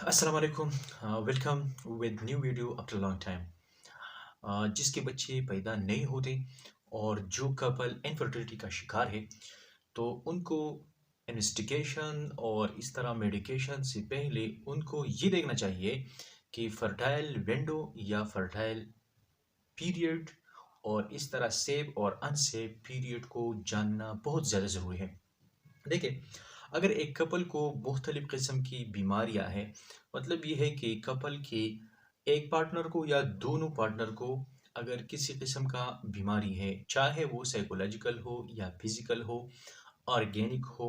अस्सलाम वालेकुम। Welcome with new video after long time. जिसके बच्चे पैदा नहीं होते और जो कपल इनफर्टिलिटी का शिकार है तो उनको इन्वेस्टिगेशन और इस तरह मेडिकेशन से पहले उनको ये देखना चाहिए कि फर्टाइल विंडो या फर्टाइल पीरियड और इस तरह सेफ और अनसेफ पीरियड को जानना बहुत ज़्यादा ज़रूरी है। देखिए, अगर एक कपल को मुख्तलिफ किस्म की बीमारियां हैं, मतलब ये है कि कपल के एक पार्टनर को या दोनों पार्टनर को अगर किसी किस्म का बीमारी है, चाहे वो साइकोलॉजिकल हो या फिजिकल हो, ऑर्गेनिक हो,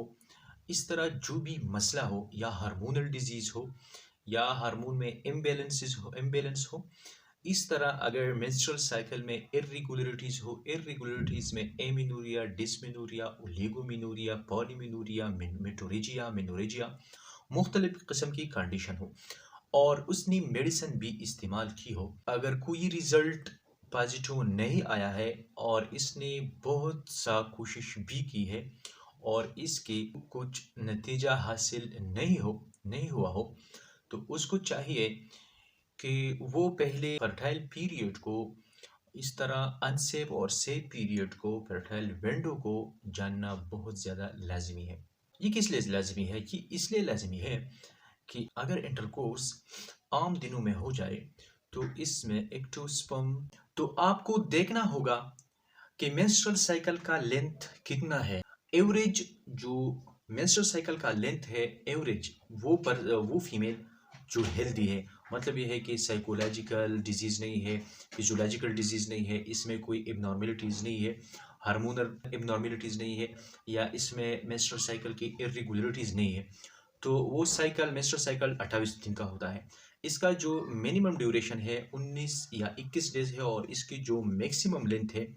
इस तरह जो भी मसला हो या हार्मोनल डिजीज हो या हार्मोन में इम्बेलेंस हो, इस तरह अगर मेंस्ट्रुअल साइकिल में इरेगुलरिटीज में एमिनूरिया, डिस्मेनूरिया, ओलिगोमिनूरिया, पॉलीमिनूरिया, मेटोरेजिया मुख्तलिफ किस्म की कंडीशन हो और उसने मेडिसिन भी इस्तेमाल की हो, अगर कोई रिजल्ट पॉजिटिव नहीं आया है और इसने बहुत सा कोशिश भी की है और इसके कुछ नतीजा हासिल नहीं हुआ हो, तो उसको चाहिए कि वो पहले फर्टाइल पीरियड को इस तरह अनसेफ और सेफ पीरियड को फर्टाइल विंडो को जानना बहुत ज़्यादा लाजमी है। ये किस लिए लाजमी है? कि इसलिए लाजमी है कि अगर इंटरकोर्स आम दिनों में हो जाए तो इसमें एक्टोस्पर्म, तो आपको देखना होगा कि मेंस्ट्रुअल साइकिल का लेंथ कितना है। एवरेज जो मेंस्ट्रुअल साइकिल का लेंथ है, एवरेज वो फीमेल जो हेल्दी है, मतलब ये है कि साइकोलॉजिकल डिजीज़ नहीं है, फिजियोलॉजिकल डिजीज़ नहीं है, इसमें कोई एबनॉर्मेलिटीज़ नहीं है, हार्मोनल एबनॉर्मेलिटीज़ नहीं है, या इसमें मेंस्ट्रुअल साइकिल की इरेगुलरिटीज़ नहीं है, तो वो साइकिल मेंस्ट्रुअल साइकिल 28 दिन का होता है। इसका जो मिनिमम ड्यूरेशन है 19 या 21 डेज है और इसकी जो मैक्सिमम लेंथ है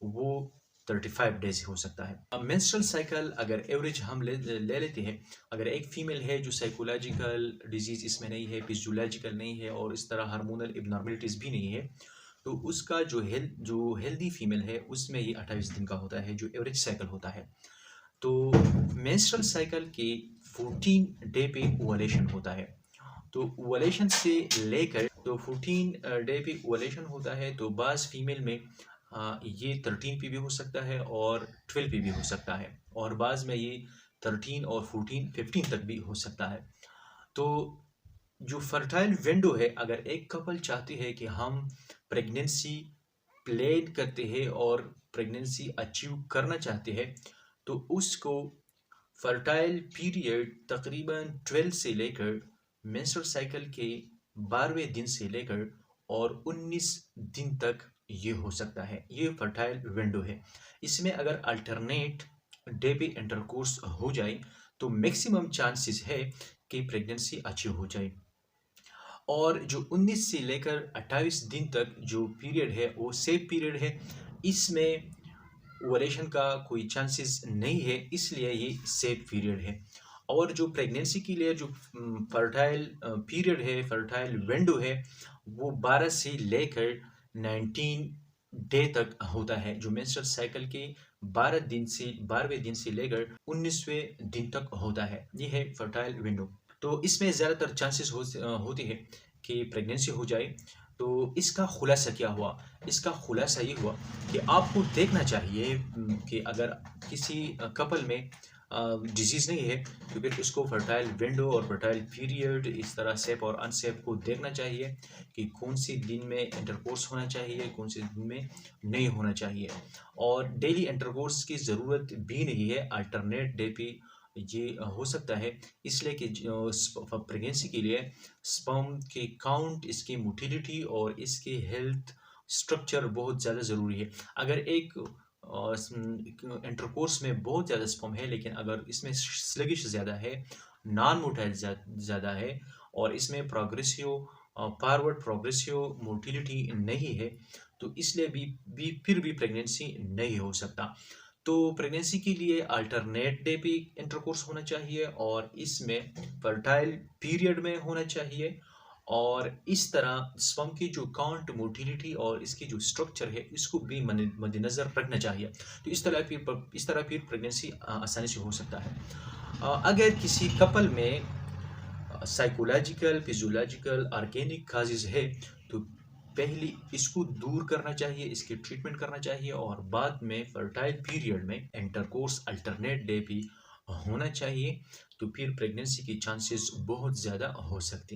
वो 35 डेज हो सकता है। अब मेंस्ट्रुअल साइकिल अगर एवरेज हम ले लेते हैं, अगर एक फीमेल है जो साइकोलॉजिकल डिजीज इसमें नहीं है, फिजियोलॉजिकल नहीं है और इस तरह हार्मोनल एबनॉर्मेलिटीज भी नहीं है, तो उसका जो हेल्दी फीमेल है उसमें ये 28 दिन का होता है जो एवरेज साइकिल होता है। तो मेंस्ट्रुअल साइकिल के 14 डे पे ओवुलेशन होता है। तो ओवुलेशन से लेकर तो 14 डे पे ओवुलेशन होता है, तो बाज़ फीमेल में ये 13 पे भी हो सकता है और 12 पे भी हो सकता है और बाज़ में ये 13 और 14 15 तक भी हो सकता है। तो जो फर्टाइल विंडो है, अगर एक कपल चाहती है कि हम प्रेगनेंसी प्लान करते हैं और प्रेगनेंसी अचीव करना चाहते हैं, तो उसको फर्टाइल पीरियड तकरीबन 12 से लेकर मेंस्ट्रुअल साइकिल के 12वें दिन से लेकर और 19 दिन तक ये हो सकता है। ये फर्टाइल विंडो है। इसमें अगर अल्टरनेट डे पे इंटरकोर्स हो जाए तो मैक्सिमम चांसेस है कि प्रेगनेंसी अचीव हो जाए। और जो 19 से लेकर 28 दिन तक जो पीरियड है वो सेफ पीरियड है, इसमें ओवुलेशन का कोई चांसेस नहीं है, इसलिए ये सेफ पीरियड है। और जो प्रेगनेंसी के लिए जो फर्टाइल पीरियड है, फर्टाइल विंडो है, वो 12 से लेकर 19 डे तक होता है, जो मेंस्ट्रुअल साइकिल के 12वें दिन से लेकर 19वें दिन तक होता है। ये है फर्टाइल विंडो। तो इसमें ज़्यादातर चांसेस होती है कि प्रेगनेंसी हो जाए। तो इसका खुलासा क्या हुआ? इसका खुलासा ये हुआ कि आपको देखना चाहिए कि अगर किसी कपल में डिजीज़ नहीं है तो फिर उसको फर्टाइल विंडो और फर्टाइल पीरियड इस तरह सेफ और अनसेफ को देखना चाहिए कि कौन सी दिन में इंटरकोर्स होना चाहिए, कौन से दिन में नहीं होना चाहिए। और डेली इंटरकोर्स की ज़रूरत भी नहीं है, अल्टरनेट डे पे ये हो सकता है, इसलिए कि प्रेगनेंसी के लिए स्पर्म के काउंट, इसकी मोटिलिटी और इसके हेल्थ स्ट्रक्चर बहुत ज़्यादा ज़रूरी है। अगर एक इंटरकोर्स में बहुत ज़्यादा स्पर्म है लेकिन अगर इसमें स्लगिश ज़्यादा है, नॉन मोटाइल ज़्यादा है और इसमें फॉरवर्ड प्रोग्रेसिव मोटिलिटी नहीं है, तो इसलिए फिर भी प्रेगनेंसी नहीं हो सकता। तो प्रेगनेंसी के लिए अल्टरनेट डे पे इंटरकोर्स होना चाहिए और इसमें फर्टाइल पीरियड में होना चाहिए और इस तरह स्पर्म की जो काउंट, मोटिलिटी और इसकी जो स्ट्रक्चर है इसको भी मद्देनज़र रखना चाहिए। तो इस तरह फिर प्रेगनेंसी आसानी से हो सकता है। अगर किसी कपल में साइकोलॉजिकल, फिजियोलॉजिकल, ऑर्गेनिक काजेज़ है, तो पहले इसको दूर करना चाहिए, इसकी ट्रीटमेंट करना चाहिए और बाद में फर्टाइल पीरियड में इंटरकोर्स अल्टरनेट डे भी होना चाहिए, तो फिर प्रेगनेंसी के चांसेस बहुत ज़्यादा हो सकते हैं।